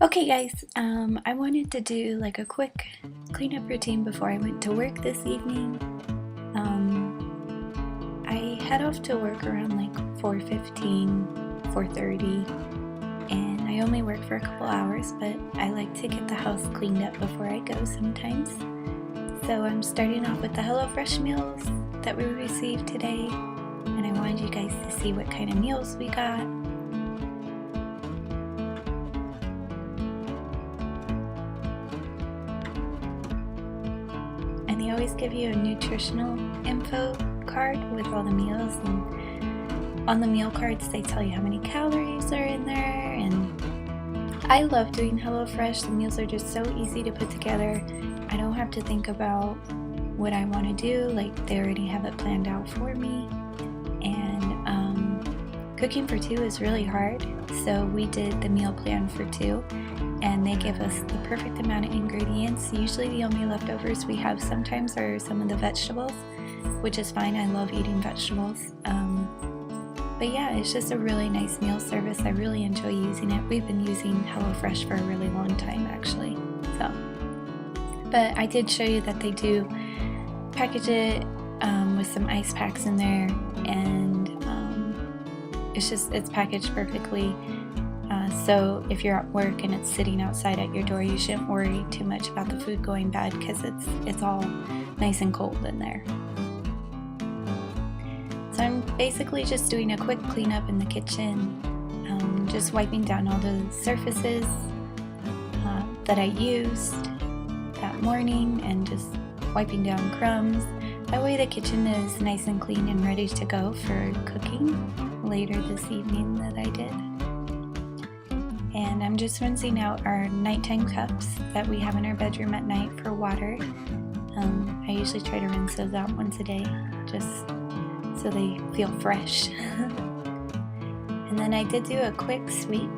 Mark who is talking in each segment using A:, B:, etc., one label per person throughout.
A: Okay guys, I wanted to do like a quick cleanup routine before I went to work this evening. I head off to work around like 4:15, 4:30, and I only work for a couple hours, but I like to get the house cleaned up before I go sometimes. So I'm starting off with the HelloFresh meals that we received today, and I wanted you guys to see what kind of meals we got. And they always give you a nutritional info card with all the meals, and on the meal cards they tell you how many calories are in there. And I love doing HelloFresh. The meals are just so easy to put together. I don't have to think about what I want to do, like they already have it planned out for me. And cooking for two is really hard, so we did the meal plan for two, and they give us the perfect amount of ingredients. Usually the only leftovers we have sometimes are some of the vegetables, which is fine. I love eating vegetables. But yeah, it's just a really nice meal service. I really enjoy using it. We've been using HelloFresh for a really long time actually. But I did show you that they do package it with some ice packs in there, and it's packaged perfectly. So if you're at work and it's sitting outside at your door, you shouldn't worry too much about the food going bad because it's all nice and cold in there. So I'm basically just doing a quick cleanup in the kitchen, just wiping down all the surfaces that I used that morning and just wiping down crumbs. That way the kitchen is nice and clean and ready to go for cooking later this evening that I did. And I'm just rinsing out our nighttime cups that we have in our bedroom at night for water. I usually try to rinse those out once a day just so they feel fresh. And then I did do a quick sweep.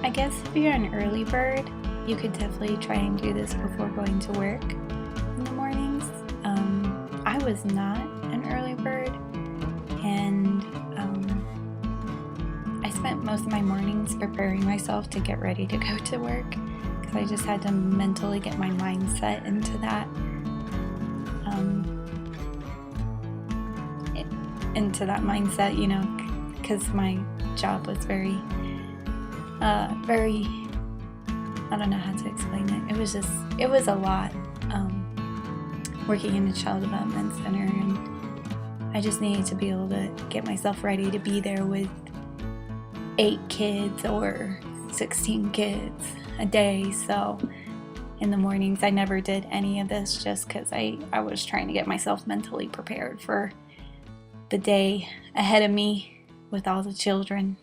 A: I guess if you're an early bird, you could definitely try and do this before going to work in the mornings. I was not an early bird, and I spent most of my mornings preparing myself to get ready to go to work because I just had to mentally get my mindset into that. Mindset, you know, because my job was very, I don't know how to explain it. It was a lot, working in a child development center, and I just needed to be able to get myself ready to be there with 8 kids or 16 kids a day. So in the mornings I never did any of this just because I was trying to get myself mentally prepared for the day ahead of me with all the children.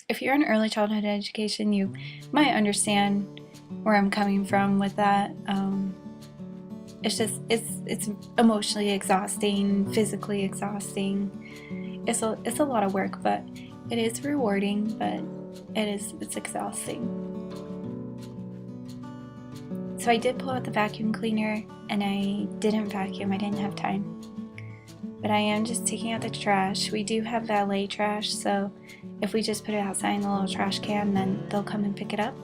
A: If you're in early childhood education, you might understand where I'm coming from with that. It's emotionally exhausting, physically exhausting. It's a lot of work, but it is rewarding, but it's exhausting. So I did pull out the vacuum cleaner, and I didn't vacuum. I didn't have time. But I am just taking out the trash. We do have valet trash, so if we just put it outside in the little trash can, then they'll come and pick it up.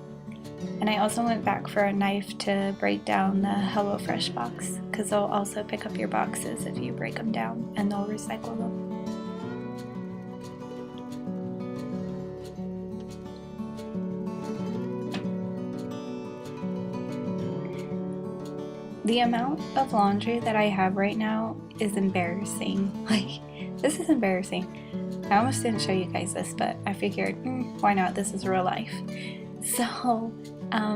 A: And I also went back for a knife to break down the HelloFresh box, because they'll also pick up your boxes if you break them down, and they'll recycle them. The amount of laundry that I have right now is embarrassing. Like, this is embarrassing. I almost didn't show you guys this, but I figured, why not? This is real life. So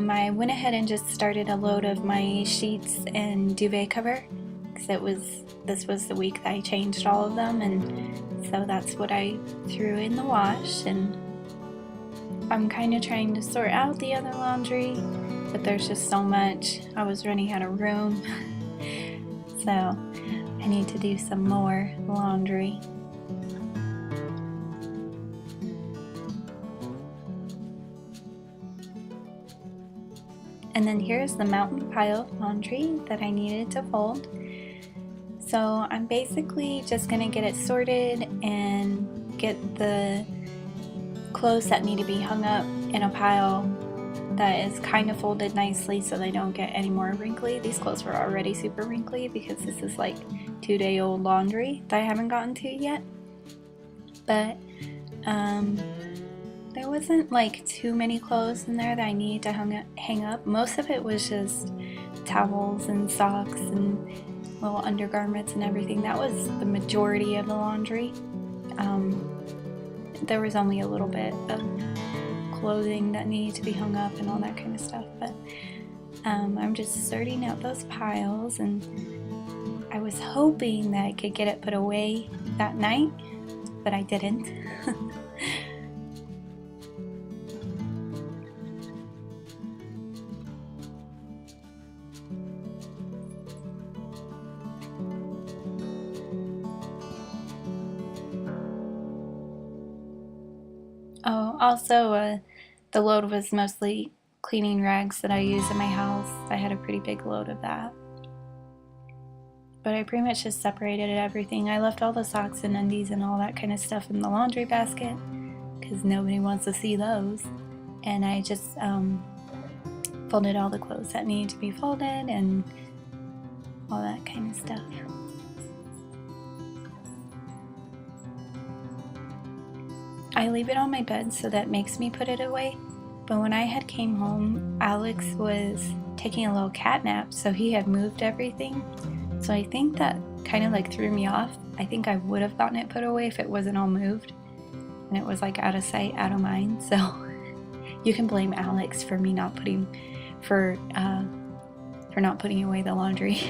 A: I went ahead and just started a load of my sheets and duvet cover, because this was the week that I changed all of them, and so that's what I threw in the wash. And I'm kind of trying to sort out the other laundry, but there's just so much. I was running out of room. So I need to do some more laundry. And then here's the mountain pile of laundry that I needed to fold. So I'm basically just gonna get it sorted and get the clothes that need to be hung up in a pile that is kind of folded nicely so they don't get any more wrinkly. These clothes were already super wrinkly because this is like 2-day-old laundry that I haven't gotten to yet. But there wasn't like too many clothes in there that I needed to hang up. Most of it was just towels and socks and little undergarments and everything. That was the majority of the laundry. There was only a little bit of clothing that needed to be hung up and all that kind of stuff, but I'm just sorting out those piles, and I was hoping that I could get it put away that night, but I didn't. Oh, also, the load was mostly cleaning rags that I use in my house. I had a pretty big load of that. But I pretty much just separated everything. I left all the socks and undies and all that kind of stuff in the laundry basket because nobody wants to see those. And I just folded all the clothes that needed to be folded and all that kind of stuff. I leave it on my bed so that makes me put it away, but when I had came home, Alex was taking a little cat nap, so he had moved everything. So I think that kind of like threw me off. I think I would have gotten it put away if it wasn't all moved, and it was like out of sight, out of mind. So you can blame Alex for me not putting not putting away the laundry.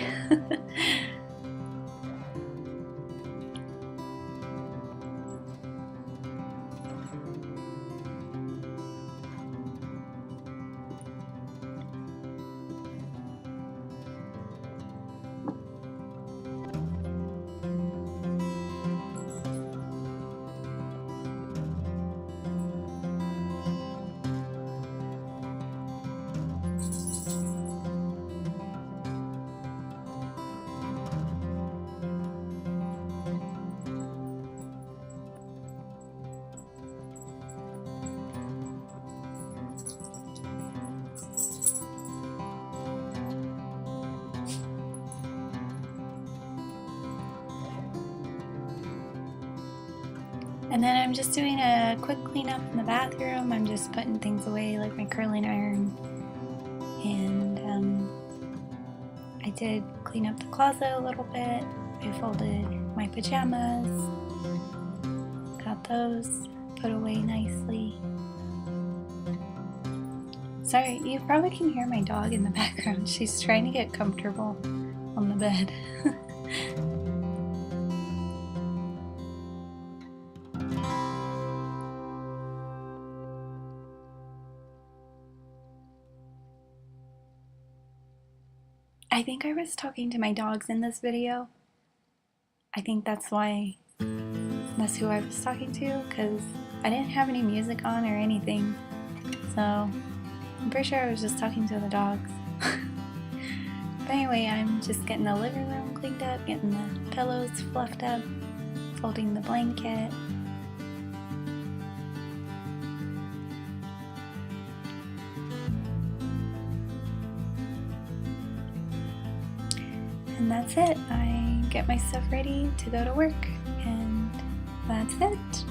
A: And then I'm just doing a quick cleanup in the bathroom. I'm just putting things away like my curling iron. And I did clean up the closet a little bit. I folded my pajamas. Got those put away nicely. Sorry, you probably can hear my dog in the background. She's trying to get comfortable on the bed. I think I was talking to my dogs in this video. I think that's who I was talking to, because I didn't have any music on or anything. So I'm pretty sure I was just talking to the dogs. But anyway, I'm just getting the living room cleaned up, getting the pillows fluffed up, folding the blanket. And that's it. I get my stuff ready to go to work, and that's it.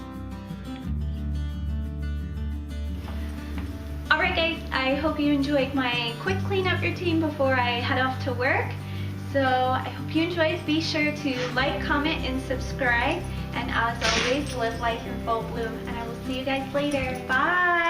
A: Alright guys, I hope you enjoyed my quick cleanup routine before I head off to work. So I hope you enjoyed. Be sure to like, comment, and subscribe. And as always, live life in full bloom. And I will see you guys later. Bye!